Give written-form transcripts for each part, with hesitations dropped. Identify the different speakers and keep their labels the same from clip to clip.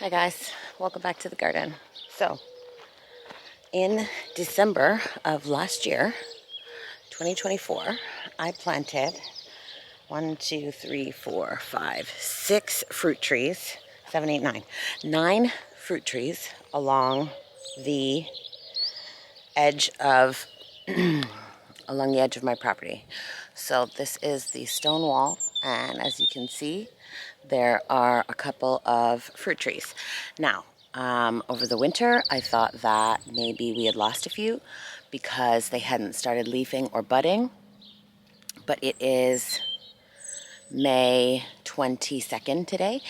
Speaker 1: Hi guys, welcome back to the garden. So, in December of last year, 2024, I planted 6 fruit trees, 7, 8, 9, 9 fruit trees along the edge of along the edge of my property. So this is the stone wall, and as you can see, there are a couple of fruit trees. Now, over the winter, I thought that maybe we had lost a few because they hadn't started leafing or budding, but it is May 22nd today,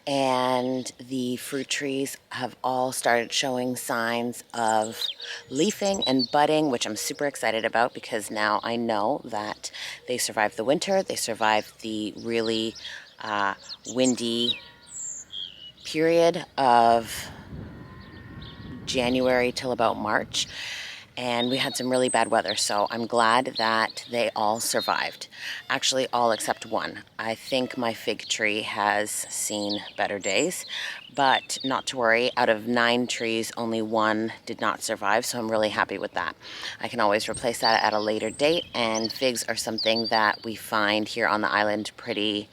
Speaker 1: and the fruit trees have all started showing signs of leafing and budding, which I'm super excited about because now I know that they survived the winter, they survived the really windy period of January till about March, and we had some really bad weather, so I'm glad that they all survived. Actually, all except one. I think my fig tree has seen better days, but not to worry. Out of 9 trees, only one did not survive, so I'm really happy with that. I can always replace that at a later date, and figs are something that we find here on the island pretty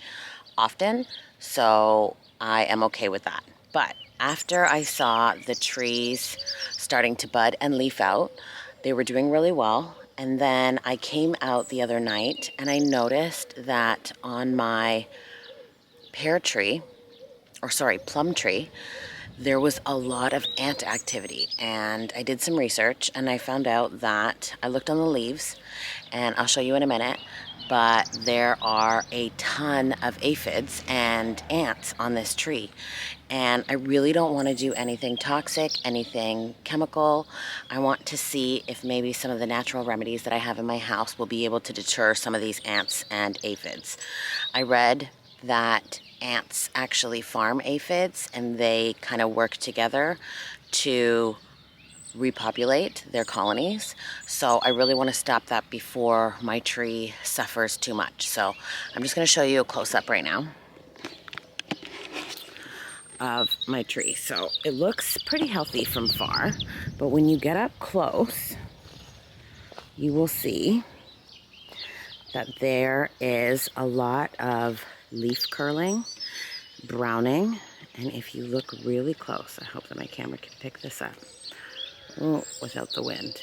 Speaker 1: often, so I am okay with that. But after I saw the trees starting to bud and leaf out, they were doing really well. And then I came out the other night and I noticed that on my plum tree, there was a lot of ant activity. And I did some research and I found out that I looked on the leaves, and I'll show you in a minute, but there are a ton of aphids and ants on this tree. And I really don't want to do anything toxic, anything chemical. I want to see if maybe some of the natural remedies that I have in my house will be able to deter some of these ants and aphids. I read that ants actually farm aphids and they kind of work together to repopulate their colonies. So I really want to stop that before my tree suffers too much. So I'm just going to show you a close-up right now of my tree. So it looks pretty healthy from far, but when you get up close, you will see that there is a lot of leaf curling, browning, and if you look really close, I hope that my camera can pick this up without the wind.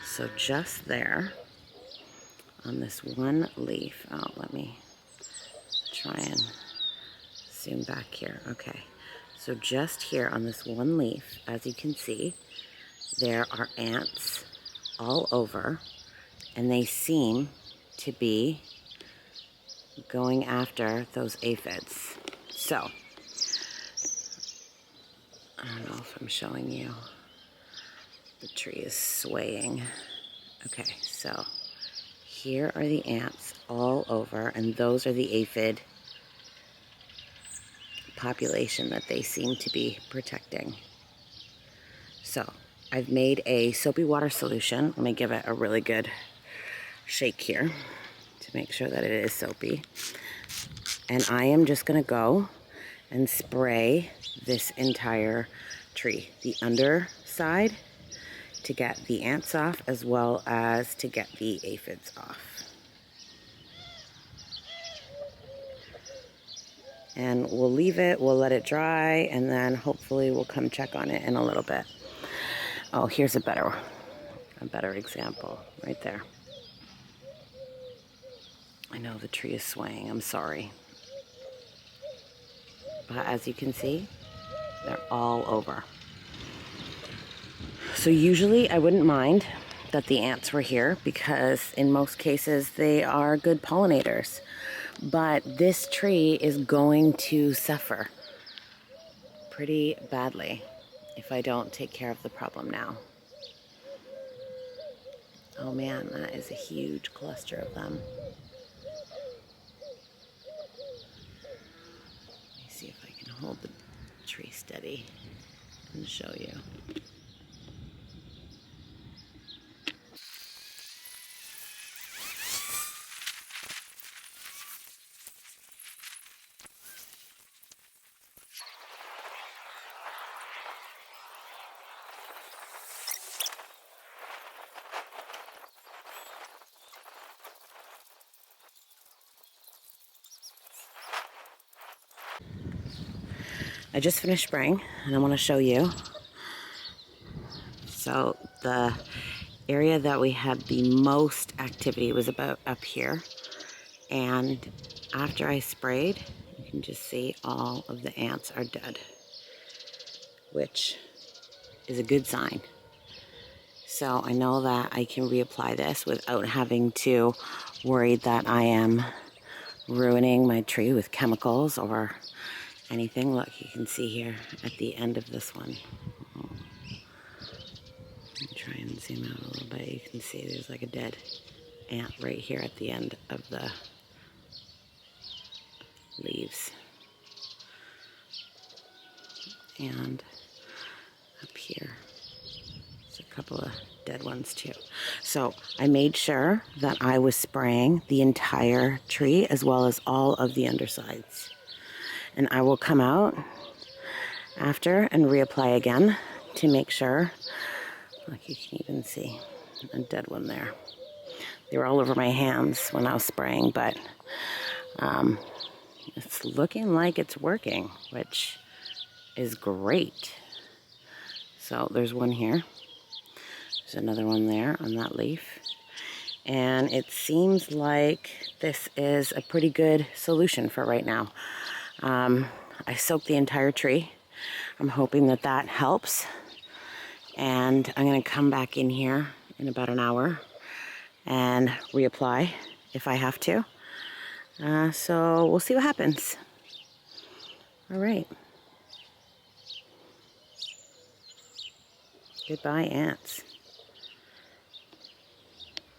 Speaker 1: So just there on this one leaf, let me try and zoom back here. Okay, so just here on this one leaf, as you can see, there are ants all over, and they seem to be going after those aphids. So, I don't know if I'm showing you. The tree is swaying. Okay, so here are the ants all over, and those are the aphid population that they seem to be protecting. So I've made a soapy water solution. Let me give it a really good shake here to make sure that it is soapy. And I am just gonna go and spray this entire tree, the underside, to get the ants off as well as to get the aphids off. And we'll leave it, we'll let it dry, and then hopefully we'll come check on it in a little bit. Oh, here's a better example right there. I know the tree is swaying, I'm sorry. But as you can see, they're all over. So usually I wouldn't mind that the ants were here because in most cases they are good pollinators. But this tree is going to suffer pretty badly if I don't take care of the problem now. Oh man, that is a huge cluster of them. Let me see if I can hold the tree steady and show you. I just finished spraying and I want to show you. So the area that we had the most activity was about up here. And after I sprayed, you can just see all of the ants are dead, which is a good sign. So I know that I can reapply this without having to worry that I am ruining my tree with chemicals or anything. Look, you can see here at the end of this one. Let me try and zoom out a little bit. You can see there's like a dead ant right here at the end of the leaves. And up here, there's a couple of dead ones too. So I made sure that I was spraying the entire tree as well as all of the undersides. And I will come out after and reapply again to make sure. Like you can even see a dead one there. They were all over my hands when I was spraying, but it's looking like it's working, which is great. So there's one here. There's another one there on that leaf. And it seems like this is a pretty good solution for right now. I soaked the entire tree. I'm hoping that that helps. And I'm going to come back in here in about an hour and reapply if I have to. So we'll see what happens. All right. Goodbye, ants.